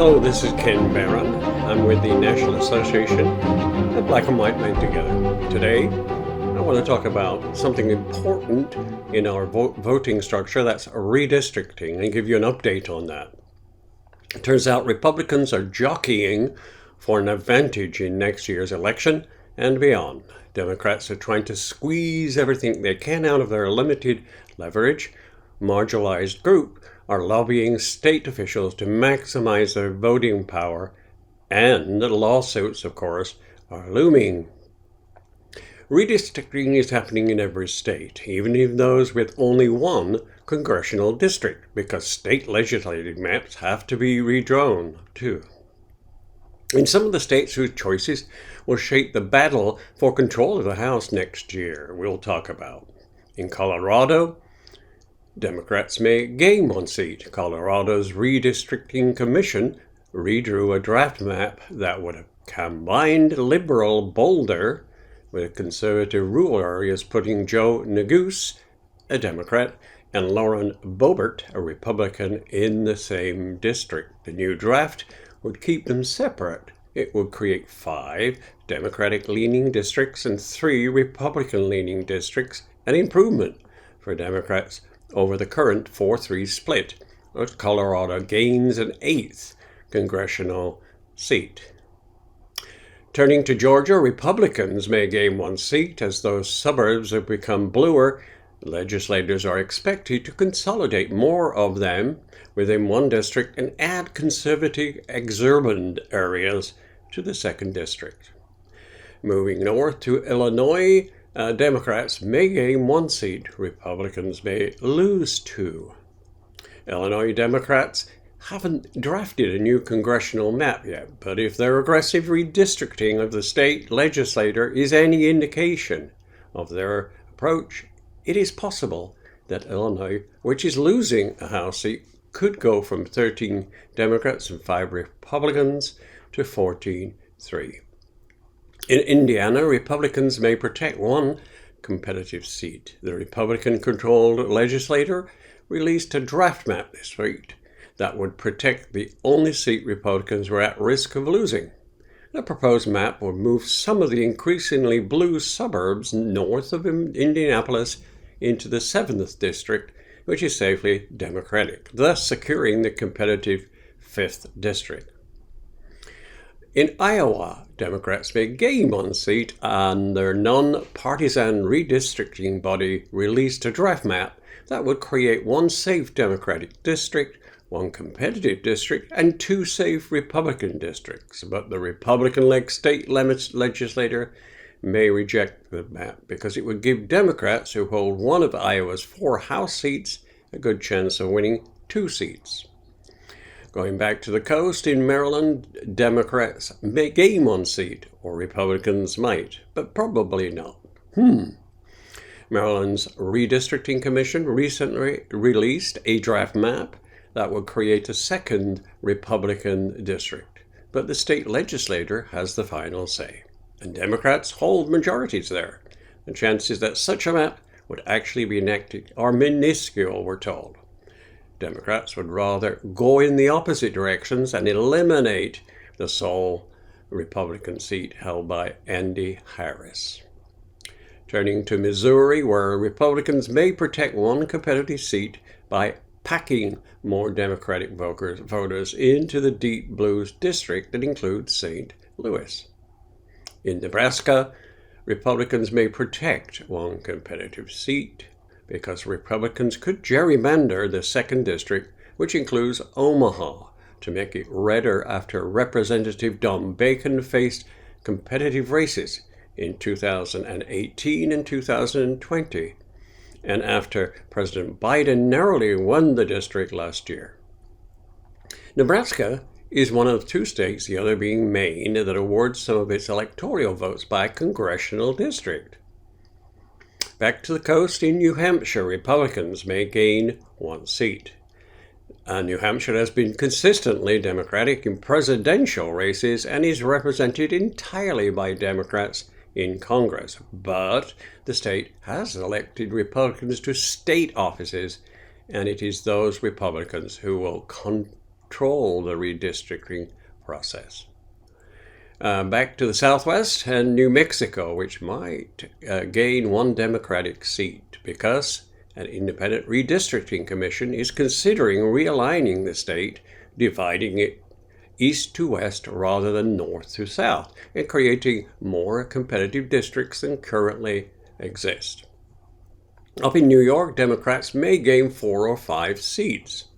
Hello, this is Ken Barron. I'm with the National Association of Black and White Men Together. Today, I want to talk about something important in our voting structure, that's redistricting, and give you an update on that. It turns out Republicans are jockeying for an advantage in next year's election and beyond. Democrats are trying to squeeze everything they can out of their limited leverage. Marginalized group are lobbying state officials to maximize their voting power, and the lawsuits, of course, are looming. Redistricting is happening in every state, even in those with only one congressional district, because state legislative maps have to be redrawn too. In some of the states whose choices will shape the battle for control of the House next year, we'll talk about. In Colorado, Democrats may gain one seat. Colorado's Redistricting Commission redrew a draft map that would have combined liberal Boulder with conservative rural areas, putting Joe Neguse, a Democrat, and Lauren Boebert, a Republican, in the same district. The new draft would keep them separate. It would create 5 Democratic-leaning districts and 3 Republican-leaning districts, an improvement for Democrats over the current 4-3 split, as Colorado gains an 8th congressional seat. Turning to Georgia, Republicans may gain 1 seat as those suburbs have become bluer. Legislators are expected to consolidate more of them within one district and add conservative exurban areas to the 2nd district. Moving north to Illinois, Democrats may gain 1 seat. Republicans may lose 2. Illinois Democrats haven't drafted a new congressional map yet, but if their aggressive redistricting of the state legislature is any indication of their approach, it is possible that Illinois, which is losing a House seat, could go from 13 Democrats and 5 Republicans to 14-3. In Indiana, Republicans may protect 1 competitive seat. The Republican-controlled legislature released a draft map this week that would protect the only seat Republicans were at risk of losing. The proposed map would move some of the increasingly blue suburbs north of Indianapolis into the 7th district, which is safely Democratic, thus securing the competitive 5th district. In Iowa, Democrats may gain 1 seat, and their non-partisan redistricting body released a draft map that would create 1 safe Democratic district, 1 competitive district, and 2 safe Republican districts. But the Republican-led state legislature may reject the map because it would give Democrats who hold 1 of Iowa's 4 House seats a good chance of winning 2 seats. Going back to the coast, in Maryland, Democrats may gain 1 seat, or Republicans might, but probably not. Maryland's Redistricting Commission recently released a draft map that would create a 2nd Republican district, but the state legislature has the final say, and Democrats hold majorities there. The chances that such a map would actually be enacted are minuscule, we're told. Democrats would rather go in the opposite directions and eliminate the sole Republican seat held by Andy Harris. Turning to Missouri, where Republicans may protect 1 competitive seat by packing more Democratic voters into the deep blues district that includes St. Louis. In Nebraska, Republicans may protect 1 competitive seat because Republicans could gerrymander the 2nd district, which includes Omaha, to make it redder after Representative Don Bacon faced competitive races in 2018 and 2020, and after President Biden narrowly won the district last year. Nebraska is one of 2 states, the other being Maine, that awards some of its electoral votes by congressional district. Back to the coast, in New Hampshire, Republicans may gain 1 seat. New Hampshire has been consistently Democratic in presidential races and is represented entirely by Democrats in Congress, but the state has elected Republicans to state offices, and it is those Republicans who will control the redistricting process. Back to the Southwest and New Mexico, which might gain one Democratic seat because an independent redistricting commission is considering realigning the state, dividing it east to west rather than north to south, and creating more competitive districts than currently exist. Up in New York, Democrats may gain 4 or 5 seats.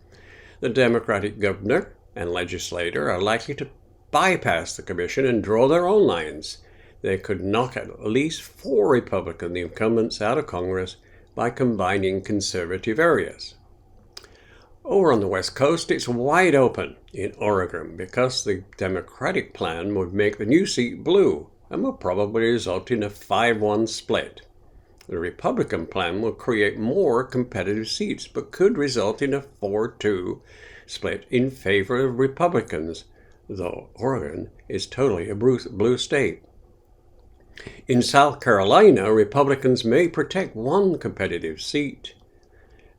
The Democratic governor and legislator are likely to bypass the commission and draw their own lines. They could knock at least 4 Republican incumbents out of Congress by combining conservative areas. Over on the West Coast, it's wide open in Oregon because the Democratic plan would make the new seat blue and will probably result in a 5-1 split. The Republican plan will create more competitive seats but could result in a 4-2 split in favor of Republicans, though Oregon is totally a blue state. In South Carolina, Republicans may protect 1 competitive seat.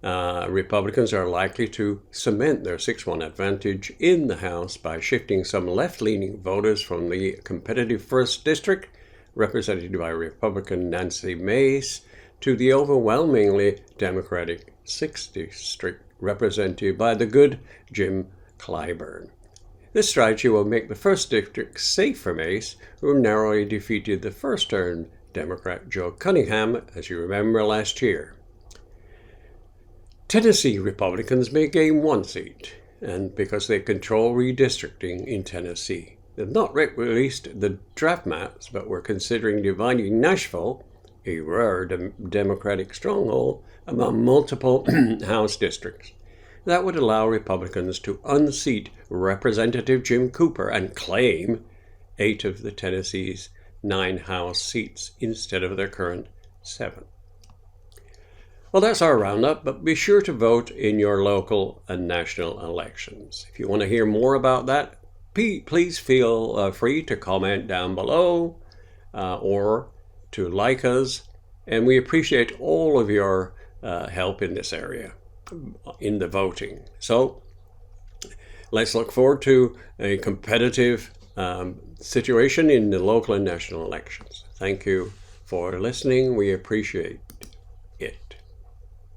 Republicans are likely to cement their 6-1 advantage in the House by shifting some left-leaning voters from the competitive 1st District, represented by Republican Nancy Mace, to the overwhelmingly Democratic 6th District, represented by the good Jim Clyburn. This strategy will make the 1st District safe for Mace, who narrowly defeated the first-term Democrat Joe Cunningham, as you remember, last year. Tennessee Republicans may gain 1 seat, and because they control redistricting in Tennessee. They've not released the draft maps, but we're considering dividing Nashville, a rare Democratic stronghold, among multiple House districts. That would allow Republicans to unseat Representative Jim Cooper and claim 8 of the Tennessee's 9 House seats instead of their current 7. Well, that's our roundup, but be sure to vote in your local and national elections. If you want to hear more about that, please feel free to comment down below or to like us, and we appreciate all of your help in this area, in the voting. So let's look forward to a competitive situation in the local and national elections. Thank you for listening. We appreciate